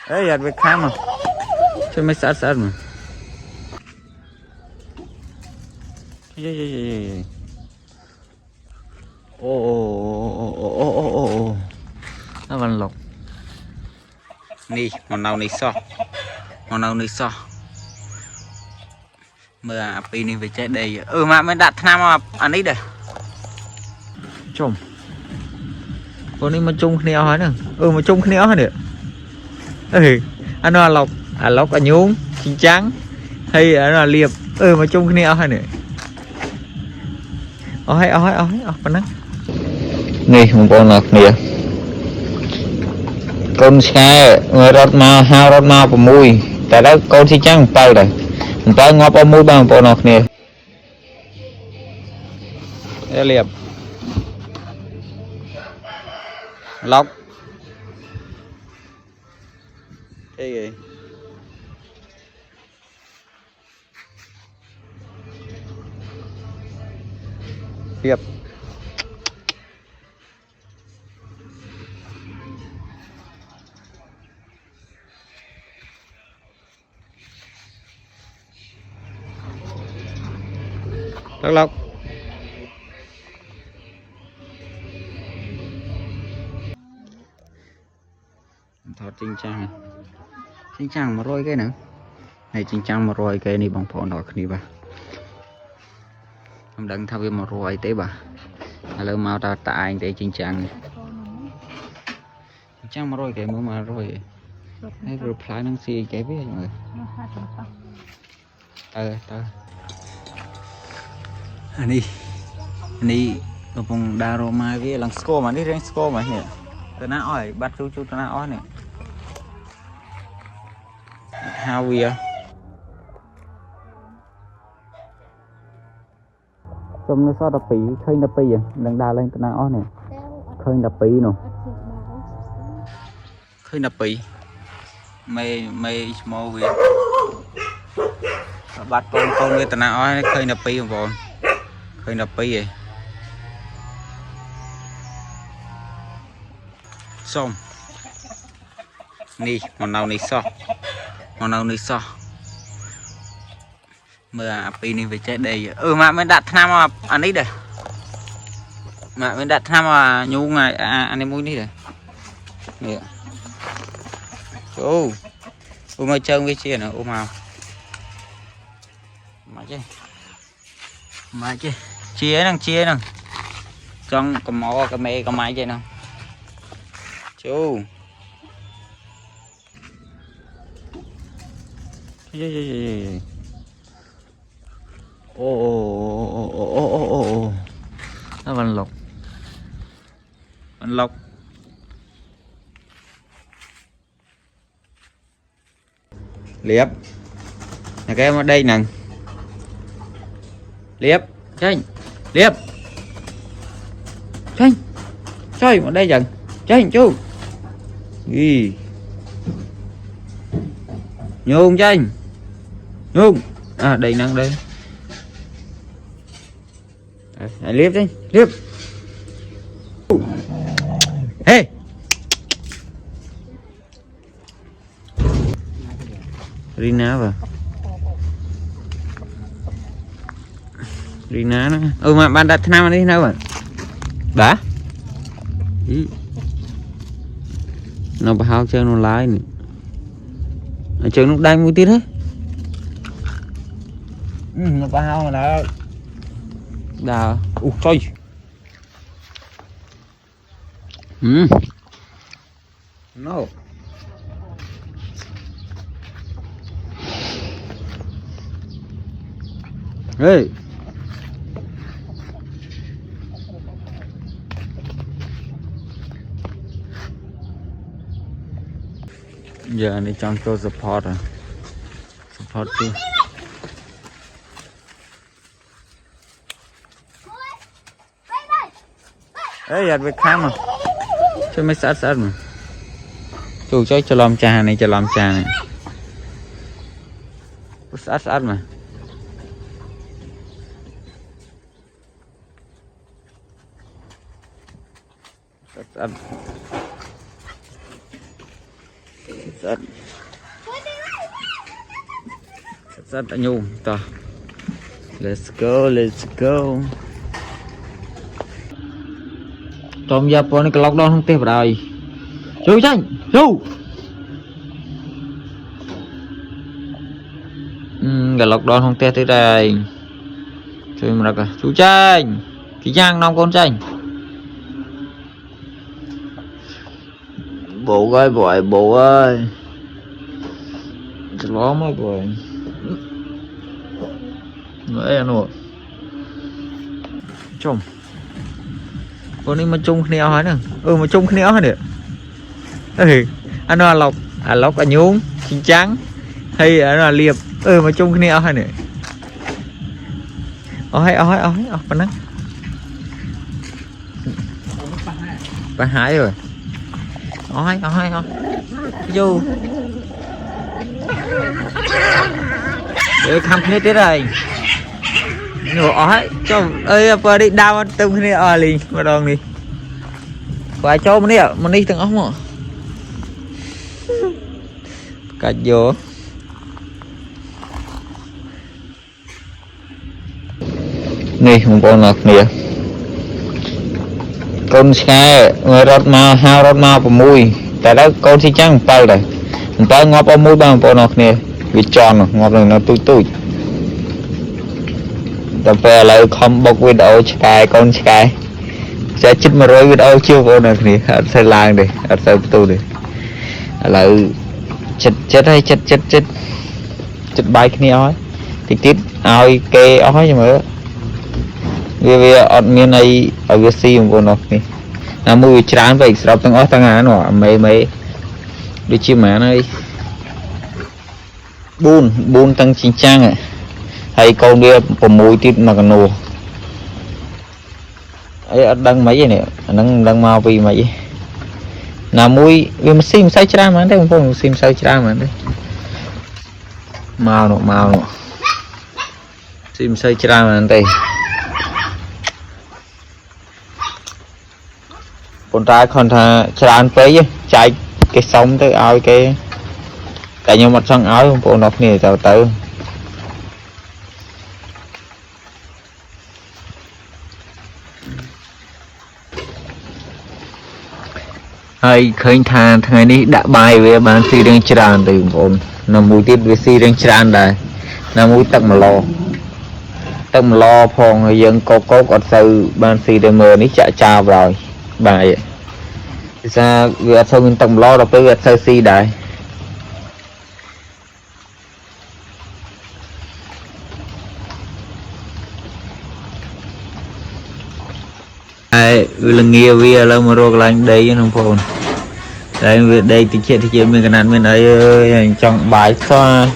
Ê, giật việc khám mà. Cho mấy sát sát mà. Ô. Nó vẫn lộc. Nì, món nào nì so. Món nào nì so. Mưa pin đi về chạy đây. Mà mới đặt tham mà anh ấy đây. Chồng. Con đi mà chung khnéo hết nè. Mà chung khnéo hết nè. Anh nói lộc, lộc nhúng, chín trắng. Hay anh nói liệp. Mà chung khnéo hết nè. Ôi, con đó. Nè, một con nọc nè. Con xe người rót mau, hao rót mau vào mùi. Tại đó con chín trắng một tay rồi. Một tay ngọt vào mùi bằng một con nọc nè. Đây liệp. Lóc. Cái gì? Liệp. Lóc. Thọt chinh trang mà rồi cái nữa này chinh trang mà rồi cái này bằng phổ nọ này bà không đừng thao với mà rồi tế bà là mau ta tại anh để chinh trang mà rồi cái mà rồi hay reply năng xì cái với mọi người anh ở vùng đà rô mai với lăng sco mà đi rank sco mà nhỉ từ nãy hỏi bắt chú từ nãy hỏi này how we trong nó sao đập pí khơi đập pí vậy đang đà lên từ nãy hỏi này khơi đập pí nè khơi đập pí mày small vậy bắt con người từ nãy hỏi khơi đập pí vào khơi đập pí vậy xong nì món nào nì so mưa pin đi về chạy đây mà mới đặt tham mà anh ấy đây mà mới đặt tham mà nhu ngày anh em muốn đi đây nè chú mà chơi cái chia nữa màu mà chứ chia nè trong cầm mỏ cầm mẹ cầm máy vậy nào chú ô nó vẫn lộc liệp nhà cái em ở đây nè liệp chanh chơi ở đây dần chanh chú gì nhung chanh nhung đây năng đây liếp đi liếp hey Rina vào Rina nó mà bạn đặt nam đi đâu mà đã nó bao chơi nó lái nè chơi nó đang mua tiết hết nó bao mà đã đà trời no hey giờ anh đi trong cho support chứ ê giật việc khám mà cho mấy sát mà chú cho làm trà này sát mà rất là nhung to. Let's go. Tom gia po này cái lọc đòn không tiếp vào đây. Chú tranh, chú. Cái lọc đòn không tiếp tới đây. Chơi mà ra chú tranh. Cái giang nong con tranh. Bộ ơi. Ló mà rồi. Nữa rồi. Chồng. Con này mà chung khnéo hết nè. Mà chung khnéo hết nè. Anh nói lọc ở nhúng chín trắng hay anh nói liệp. Mà chung khnéo hết nè. Ôi bạn nắng. Bạn hái rồi. Ôi vô. Để khăm khné tới đây. Nhổ ói cho ơi bà đi đau tung khné liền mà đòn đi. Phải cho mình đi từng ống mà. Cạch vô. Nè không có nọc nè. Con xe người rót mà hao rót mà của mùi. Tại đó con xin chăng bao rồi. Mình bao ngọt ở mùi bao bộ nọc nè. Vì tròn ngọt rồi nó tui. Tập về lại không bọc video sky con sky. Sẽ chích mà rồi video chưa vô nè nè. Ở xe làng đi. Ở xe tu đi. Lại chết hay chết. Chết bay cái này ói. Thì tiếp ai kê ói cho mà. Vì ở miền này ở Việt Nam của nó này là mùi trán vậy sao tăng ói tăng á nó mấy đi chim má này bún tăng chín trang à hay con bia của mùi tít mà còn nổ ấy đăng mấy vậy nè đăng mau vì mấy là mùi vì mà sim sai trán mà đấy không sim sai trán mà đấy màu nọ sim sai trán mà đây con trai còn thà tràn phế chứ chạy cái sông tới ao cái nhau mặt sông áo không bộ nọc nè tàu tử hay khơi thà thằng này đã bài về bàn xì đang tràn từ bộ nằm mũi tiết về xì đang tràn đây nằm mũi tắc mà lo phong người dân cô còn từ bàn xì để mờ ní chạy trao rồi bài ra việc sau mình tổng lo đọc việc sơ si đại ai là nghe việc là mà rồi lành đây nó phồn đây thì chuyện mình cái nạn mình ấy trong bài xoa